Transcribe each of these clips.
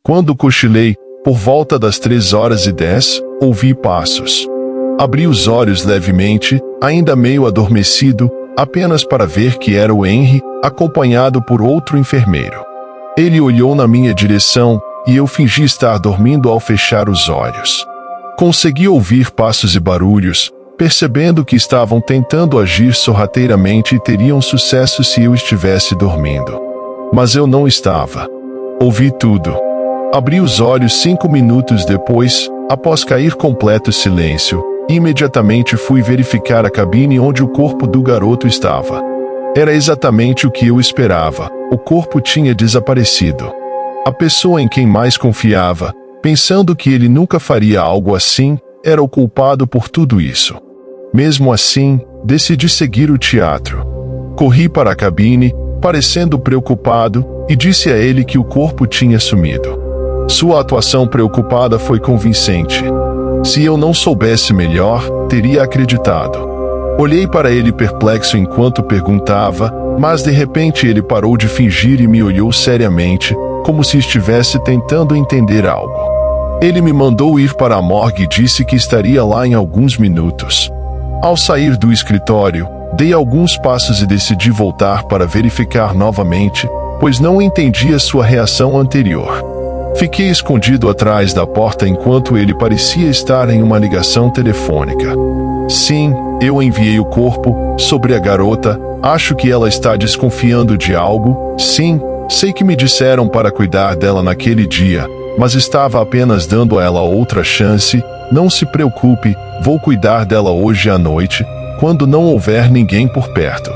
Quando cochilei, por volta das 3h10, ouvi passos. Abri os olhos levemente, ainda meio adormecido, apenas para ver que era o Henry, acompanhado por outro enfermeiro. Ele olhou na minha direção, e eu fingi estar dormindo ao fechar os olhos. Consegui ouvir passos e barulhos, percebendo que estavam tentando agir sorrateiramente e teriam sucesso se eu estivesse dormindo. Mas eu não estava. Ouvi tudo. Abri os olhos 5 minutos depois, após cair completo silêncio, e imediatamente fui verificar a cabine onde o corpo do garoto estava. Era exatamente o que eu esperava, o corpo tinha desaparecido. A pessoa em quem mais confiava, pensando que ele nunca faria algo assim, era o culpado por tudo isso. Mesmo assim, decidi seguir o teatro. Corri para a cabine, parecendo preocupado, e disse a ele que o corpo tinha sumido. Sua atuação preocupada foi convincente. Se eu não soubesse melhor, teria acreditado. Olhei para ele perplexo enquanto perguntava, mas de repente ele parou de fingir e me olhou seriamente, como se estivesse tentando entender algo. Ele me mandou ir para a morgue e disse que estaria lá em alguns minutos. Ao sair do escritório, dei alguns passos e decidi voltar para verificar novamente, pois não entendia sua reação anterior. Fiquei escondido atrás da porta enquanto ele parecia estar em uma ligação telefônica. Sim, eu enviei o corpo, sobre a garota, acho que ela está desconfiando de algo, sim, sei que me disseram para cuidar dela naquele dia, mas estava apenas dando a ela outra chance, não se preocupe, vou cuidar dela hoje à noite, quando não houver ninguém por perto.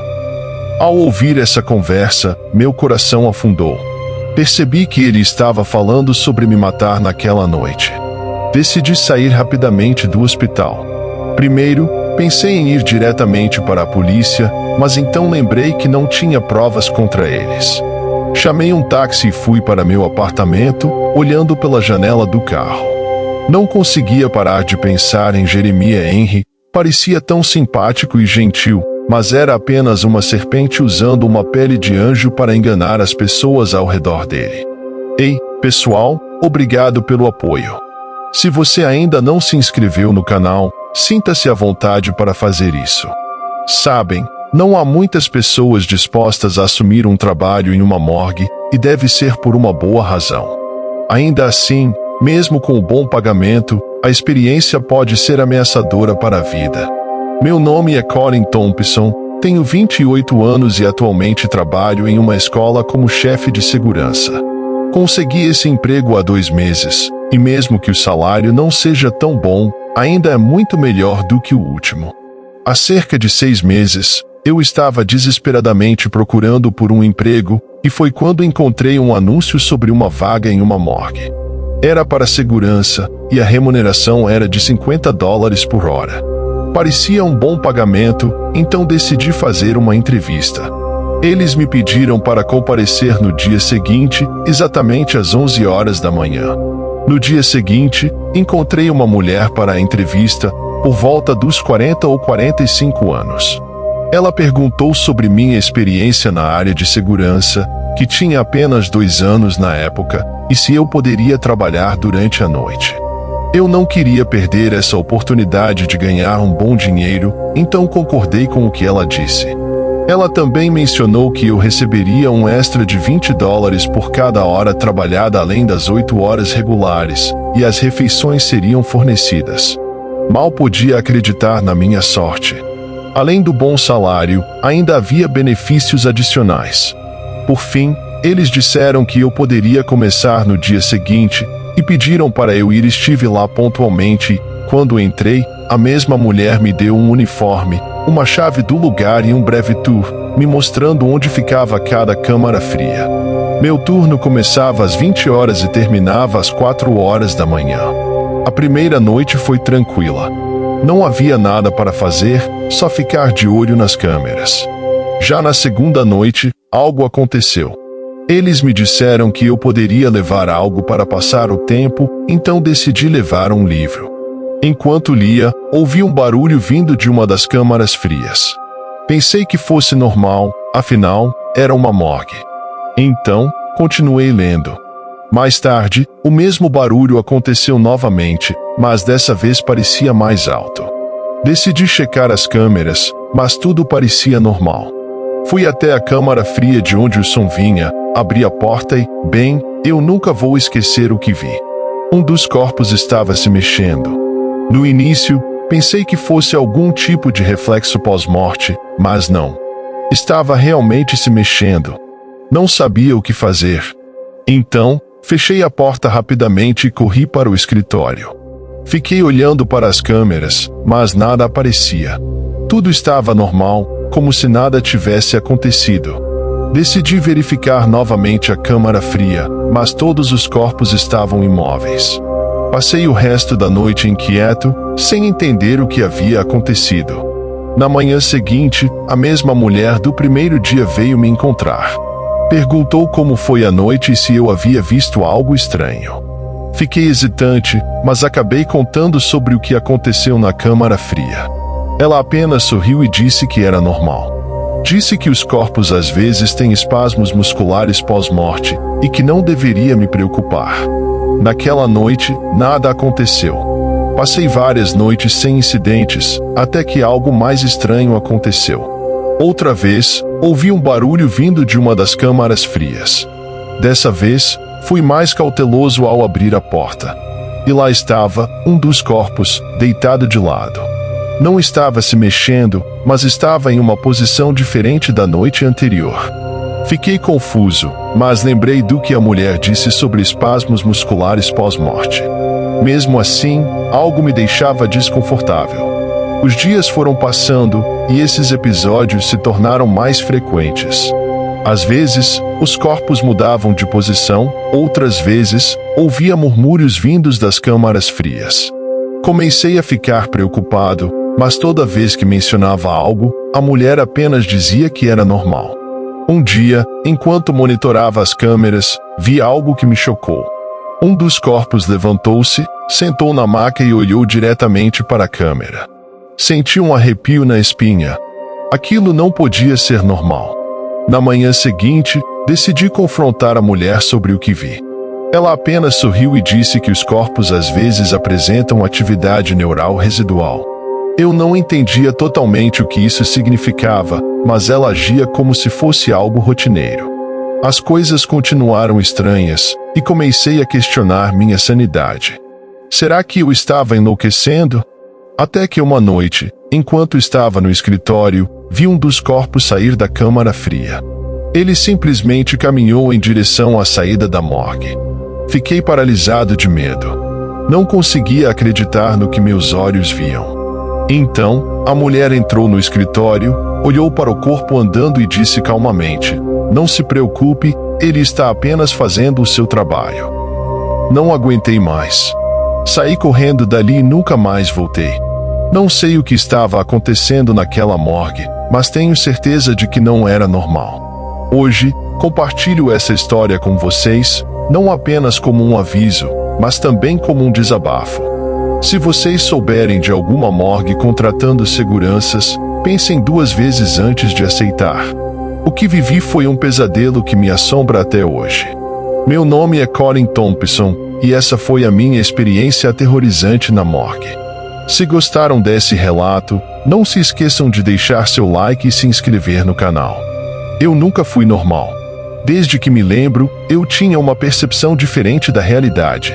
Ao ouvir essa conversa, meu coração afundou. Percebi que ele estava falando sobre me matar naquela noite. Decidi sair rapidamente do hospital. Primeiro, pensei em ir diretamente para a polícia, mas então lembrei que não tinha provas contra eles. Chamei um táxi e fui para meu apartamento, olhando pela janela do carro. Não conseguia parar de pensar em Jeremiah Henry, parecia tão simpático e gentil, mas era apenas uma serpente usando uma pele de anjo para enganar as pessoas ao redor dele. Ei, pessoal, obrigado pelo apoio. Se você ainda não se inscreveu no canal, sinta-se à vontade para fazer isso. Sabem, não há muitas pessoas dispostas a assumir um trabalho em uma morgue, e deve ser por uma boa razão. Ainda assim, mesmo com o bom pagamento, a experiência pode ser ameaçadora para a vida. Meu nome é Colin Thompson, tenho 28 anos e atualmente trabalho em uma escola como chefe de segurança. Consegui esse emprego há 2 meses, e mesmo que o salário não seja tão bom, ainda é muito melhor do que o último. Há cerca de 6 meses, eu estava desesperadamente procurando por um emprego, e foi quando encontrei um anúncio sobre uma vaga em uma morgue. Era para segurança, e a remuneração era de $50 por hora. Parecia um bom pagamento, então decidi fazer uma entrevista. Eles me pediram para comparecer no dia seguinte, exatamente às 11 horas da manhã. No dia seguinte, encontrei uma mulher para a entrevista, por volta dos 40 ou 45 anos. Ela perguntou sobre minha experiência na área de segurança, que tinha apenas 2 anos na época, e se eu poderia trabalhar durante a noite. Eu não queria perder essa oportunidade de ganhar um bom dinheiro, então concordei com o que ela disse. Ela também mencionou que eu receberia um extra de $20 por cada hora trabalhada além das 8 horas regulares, e as refeições seriam fornecidas. Mal podia acreditar na minha sorte. Além do bom salário, ainda havia benefícios adicionais. Por fim, eles disseram que eu poderia começar no dia seguinte, e pediram para eu ir. Estive lá pontualmente e, quando entrei, a mesma mulher me deu um uniforme, uma chave do lugar e um breve tour, me mostrando onde ficava cada câmara fria. Meu turno começava às 20 horas e terminava às 4 horas da manhã. A primeira noite foi tranquila. Não havia nada para fazer, só ficar de olho nas câmeras. Já na segunda noite, algo aconteceu. Eles me disseram que eu poderia levar algo para passar o tempo, então decidi levar um livro. Enquanto lia, ouvi um barulho vindo de uma das câmaras frias. Pensei que fosse normal, afinal, era uma morgue. Então, continuei lendo. Mais tarde, o mesmo barulho aconteceu novamente, mas dessa vez parecia mais alto. Decidi checar as câmeras, mas tudo parecia normal. Fui até a câmara fria de onde o som vinha, abri a porta e, bem, eu nunca vou esquecer o que vi. Um dos corpos estava se mexendo. No início, pensei que fosse algum tipo de reflexo pós-morte, mas não. Estava realmente se mexendo. Não sabia o que fazer. Então, fechei a porta rapidamente e corri para o escritório. Fiquei olhando para as câmeras, mas nada aparecia. Tudo estava normal, como se nada tivesse acontecido. Decidi verificar novamente a câmara fria, mas todos os corpos estavam imóveis. Passei o resto da noite inquieto, sem entender o que havia acontecido. Na manhã seguinte, a mesma mulher do primeiro dia veio me encontrar. Perguntou como foi a noite e se eu havia visto algo estranho. Fiquei hesitante, mas acabei contando sobre o que aconteceu na câmara fria. Ela apenas sorriu e disse que era normal. Disse que os corpos às vezes têm espasmos musculares pós-morte e que não deveria me preocupar. Naquela noite, nada aconteceu. Passei várias noites sem incidentes, até que algo mais estranho aconteceu. Outra vez, ouvi um barulho vindo de uma das câmaras frias. Dessa vez, fui mais cauteloso ao abrir a porta. E lá estava, um dos corpos, deitado de lado. Não estava se mexendo, mas estava em uma posição diferente da noite anterior. Fiquei confuso, mas lembrei do que a mulher disse sobre espasmos musculares pós-morte. Mesmo assim, algo me deixava desconfortável. Os dias foram passando, e esses episódios se tornaram mais frequentes. Às vezes, os corpos mudavam de posição, outras vezes, ouvia murmúrios vindos das câmaras frias. Comecei a ficar preocupado, mas toda vez que mencionava algo, a mulher apenas dizia que era normal. Um dia, enquanto monitorava as câmeras, vi algo que me chocou. Um dos corpos levantou-se, sentou na maca e olhou diretamente para a câmera. Senti um arrepio na espinha. Aquilo não podia ser normal. Na manhã seguinte, decidi confrontar a mulher sobre o que vi. Ela apenas sorriu e disse que os corpos às vezes apresentam atividade neural residual. Eu não entendia totalmente o que isso significava, mas ela agia como se fosse algo rotineiro. As coisas continuaram estranhas, e comecei a questionar minha sanidade. Será que eu estava enlouquecendo? Até que uma noite, enquanto estava no escritório, vi um dos corpos sair da câmara fria. Ele simplesmente caminhou em direção à saída da morgue. Fiquei paralisado de medo. Não conseguia acreditar no que meus olhos viam. Então, a mulher entrou no escritório, olhou para o corpo andando e disse calmamente: "Não se preocupe, ele está apenas fazendo o seu trabalho." Não aguentei mais. Saí correndo dali e nunca mais voltei. Não sei o que estava acontecendo naquela morgue, mas tenho certeza de que não era normal. Hoje, compartilho essa história com vocês, não apenas como um aviso, mas também como um desabafo. Se vocês souberem de alguma morgue contratando seguranças, pensem duas vezes antes de aceitar. O que vivi foi um pesadelo que me assombra até hoje. Meu nome é Colin Thompson, e essa foi a minha experiência aterrorizante na morgue. Se gostaram desse relato, não se esqueçam de deixar seu like e se inscrever no canal. Eu nunca fui normal. Desde que me lembro, eu tinha uma percepção diferente da realidade.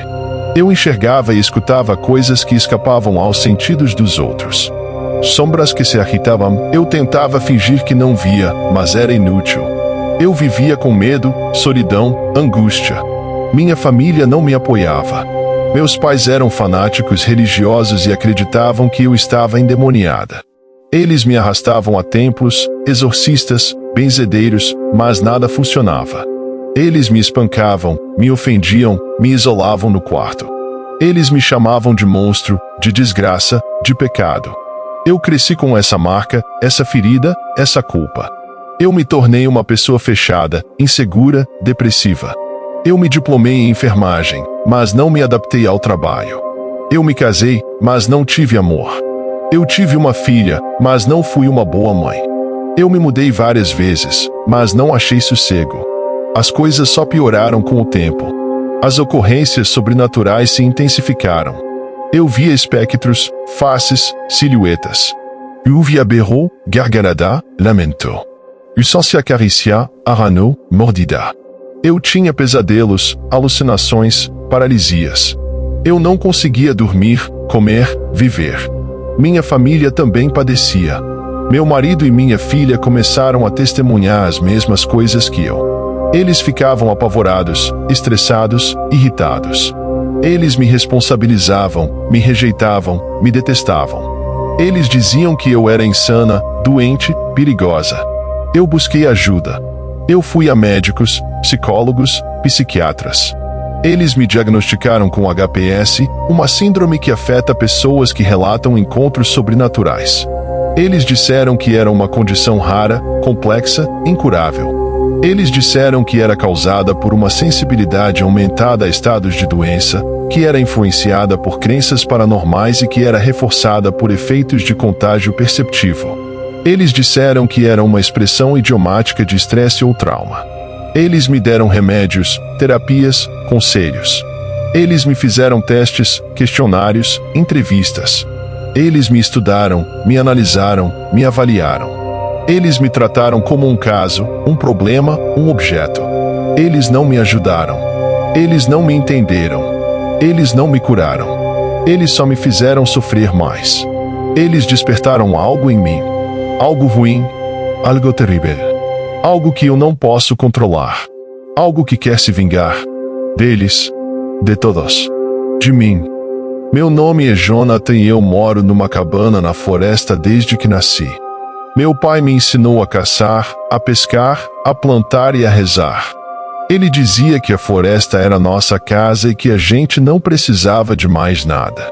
Eu enxergava e escutava coisas que escapavam aos sentidos dos outros. Sombras que se agitavam, eu tentava fingir que não via, mas era inútil. Eu vivia com medo, solidão, angústia. Minha família não me apoiava. Meus pais eram fanáticos religiosos e acreditavam que eu estava endemoniada. Eles me arrastavam a templos, exorcistas, benzedeiros, mas nada funcionava. Eles me espancavam, me ofendiam, me isolavam no quarto. Eles me chamavam de monstro, de desgraça, de pecado. Eu cresci com essa marca, essa ferida, essa culpa. Eu me tornei uma pessoa fechada, insegura, depressiva. Eu me diplomei em enfermagem, mas não me adaptei ao trabalho. Eu me casei, mas não tive amor. Eu tive uma filha, mas não fui uma boa mãe. Eu me mudei várias vezes, mas não achei sossego. As coisas só pioraram com o tempo. As ocorrências sobrenaturais se intensificaram. Eu via espectros, faces, silhuetas. Uvia berrou, gargalada, lamentou. Usansia acaricia, aranou, mordida. Eu tinha pesadelos, alucinações, paralisias. Eu não conseguia dormir, comer, viver. Minha família também padecia. Meu marido e minha filha começaram a testemunhar as mesmas coisas que eu. Eles ficavam apavorados, estressados, irritados. Eles me responsabilizavam, me rejeitavam, me detestavam. Eles diziam que eu era insana, doente, perigosa. Eu busquei ajuda. Eu fui a médicos, psicólogos, psiquiatras. Eles me diagnosticaram com HPS, uma síndrome que afeta pessoas que relatam encontros sobrenaturais. Eles disseram que era uma condição rara, complexa, incurável. Eles disseram que era causada por uma sensibilidade aumentada a estados de doença, que era influenciada por crenças paranormais e que era reforçada por efeitos de contágio perceptivo. Eles disseram que era uma expressão idiomática de estresse ou trauma. Eles me deram remédios, terapias, conselhos. Eles me fizeram testes, questionários, entrevistas. Eles me estudaram, me analisaram, me avaliaram. Eles me trataram como um caso, um problema, um objeto. Eles não me ajudaram. Eles não me entenderam. Eles não me curaram. Eles só me fizeram sofrer mais. Eles despertaram algo em mim. Algo ruim, algo terrível. Algo que eu não posso controlar. Algo que quer se vingar. Deles. De todos. De mim. Meu nome é Jonathan e eu moro numa cabana na floresta desde que nasci. Meu pai me ensinou a caçar, a pescar, a plantar e a rezar. Ele dizia que a floresta era nossa casa e que a gente não precisava de mais nada.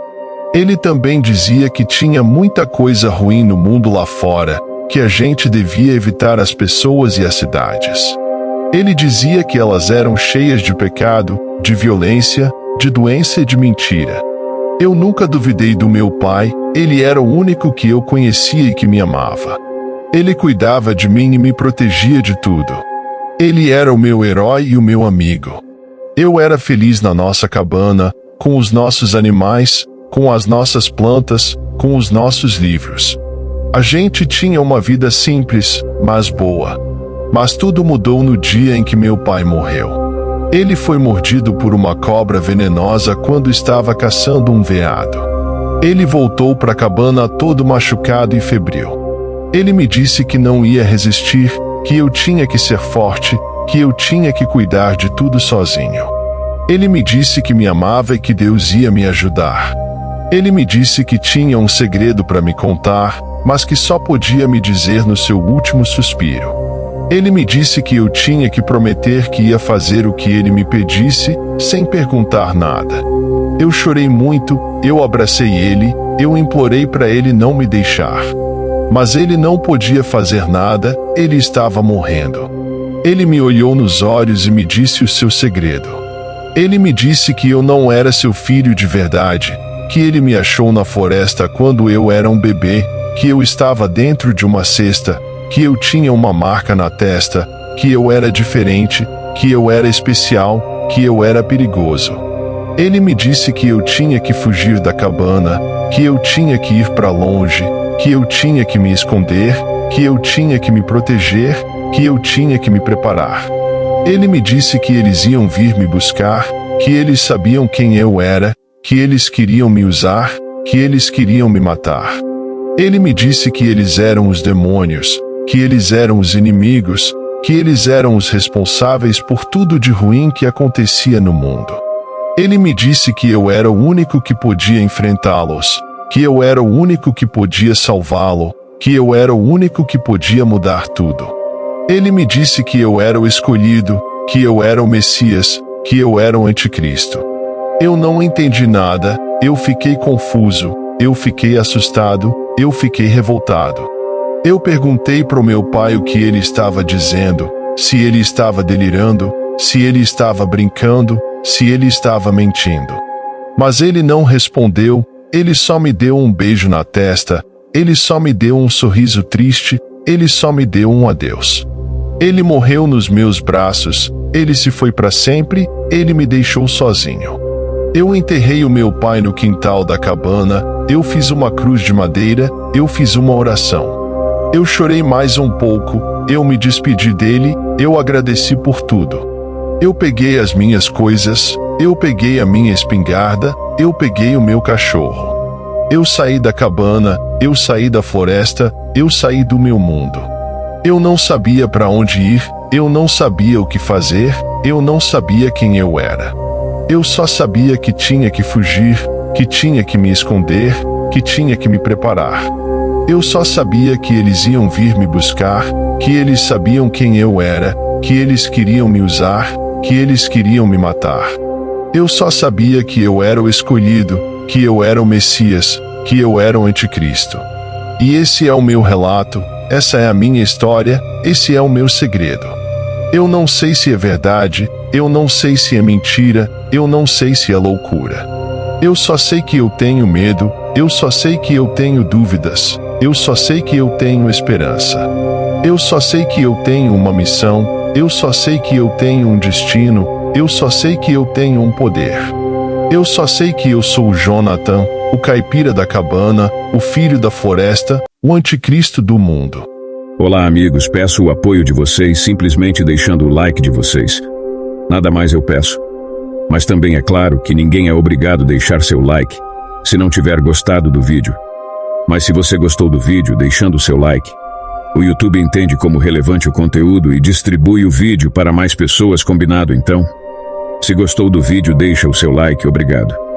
Ele também dizia que tinha muita coisa ruim no mundo lá fora, que a gente devia evitar as pessoas e as cidades. Ele dizia que elas eram cheias de pecado, de violência, de doença e de mentira. Eu nunca duvidei do meu pai, ele era o único que eu conhecia e que me amava. Ele cuidava de mim e me protegia de tudo. Ele era o meu herói e o meu amigo. Eu era feliz na nossa cabana, com os nossos animais, com as nossas plantas, com os nossos livros. A gente tinha uma vida simples, mas boa. Mas tudo mudou no dia em que meu pai morreu. Ele foi mordido por uma cobra venenosa quando estava caçando um veado. Ele voltou para a cabana todo machucado e febril. Ele me disse que não ia resistir, que eu tinha que ser forte, que eu tinha que cuidar de tudo sozinho. Ele me disse que me amava e que Deus ia me ajudar. Ele me disse que tinha um segredo para me contar, mas que só podia me dizer no seu último suspiro. Ele me disse que eu tinha que prometer que ia fazer o que ele me pedisse, sem perguntar nada. Eu chorei muito, eu abracei ele, eu implorei para ele não me deixar. Mas ele não podia fazer nada, ele estava morrendo. Ele me olhou nos olhos e me disse o seu segredo. Ele me disse que eu não era seu filho de verdade, que ele me achou na floresta quando eu era um bebê, que eu estava dentro de uma cesta, que eu tinha uma marca na testa, que eu era diferente, que eu era especial, que eu era perigoso. Ele me disse que eu tinha que fugir da cabana, que eu tinha que ir para longe, que eu tinha que me esconder, que eu tinha que me proteger, que eu tinha que me preparar. Ele me disse que eles iam vir me buscar, que eles sabiam quem eu era, que eles queriam me usar, que eles queriam me matar. Ele me disse que eles eram os demônios, que eles eram os inimigos, que eles eram os responsáveis por tudo de ruim que acontecia no mundo. Ele me disse que eu era o único que podia enfrentá-los, que eu era o único que podia salvá-lo, que eu era o único que podia mudar tudo. Ele me disse que eu era o escolhido, que eu era o Messias, que eu era o Anticristo. Eu não entendi nada, eu fiquei confuso, eu fiquei assustado, eu fiquei revoltado. Eu perguntei para o meu pai o que ele estava dizendo, se ele estava delirando, se ele estava brincando, se ele estava mentindo. Mas ele não respondeu, ele só me deu um beijo na testa, ele só me deu um sorriso triste, ele só me deu um adeus. Ele morreu nos meus braços, ele se foi para sempre, ele me deixou sozinho. Eu enterrei o meu pai no quintal da cabana, eu fiz uma cruz de madeira, eu fiz uma oração. Eu chorei mais um pouco, eu me despedi dele, eu agradeci por tudo. Eu peguei as minhas coisas, eu peguei a minha espingarda, eu peguei o meu cachorro. Eu saí da cabana, eu saí da floresta, eu saí do meu mundo. Eu não sabia para onde ir, eu não sabia o que fazer, eu não sabia quem eu era. Eu só sabia que tinha que fugir, que tinha que me esconder, que tinha que me preparar. Eu só sabia que eles iam vir me buscar, que eles sabiam quem eu era, que eles queriam me usar, que eles queriam me matar. Eu só sabia que eu era o escolhido, que eu era o Messias, que eu era o Anticristo. E esse é o meu relato, essa é a minha história, esse é o meu segredo. Eu não sei se é verdade, eu não sei se é mentira, eu não sei se é loucura. Eu só sei que eu tenho medo, eu só sei que eu tenho dúvidas, eu só sei que eu tenho esperança. Eu só sei que eu tenho uma missão, eu só sei que eu tenho um destino, eu só sei que eu tenho um poder. Eu só sei que eu sou o Jonathan, o caipira da cabana, o filho da floresta, o anticristo do mundo. Olá amigos, peço o apoio de vocês simplesmente deixando o like de vocês. Nada mais eu peço. Mas também é claro que ninguém é obrigado a deixar seu like, se não tiver gostado do vídeo. Mas se você gostou do vídeo deixando o seu like, o YouTube entende como relevante o conteúdo e distribui o vídeo para mais pessoas, combinado então? Se gostou do vídeo, deixa o seu like, obrigado.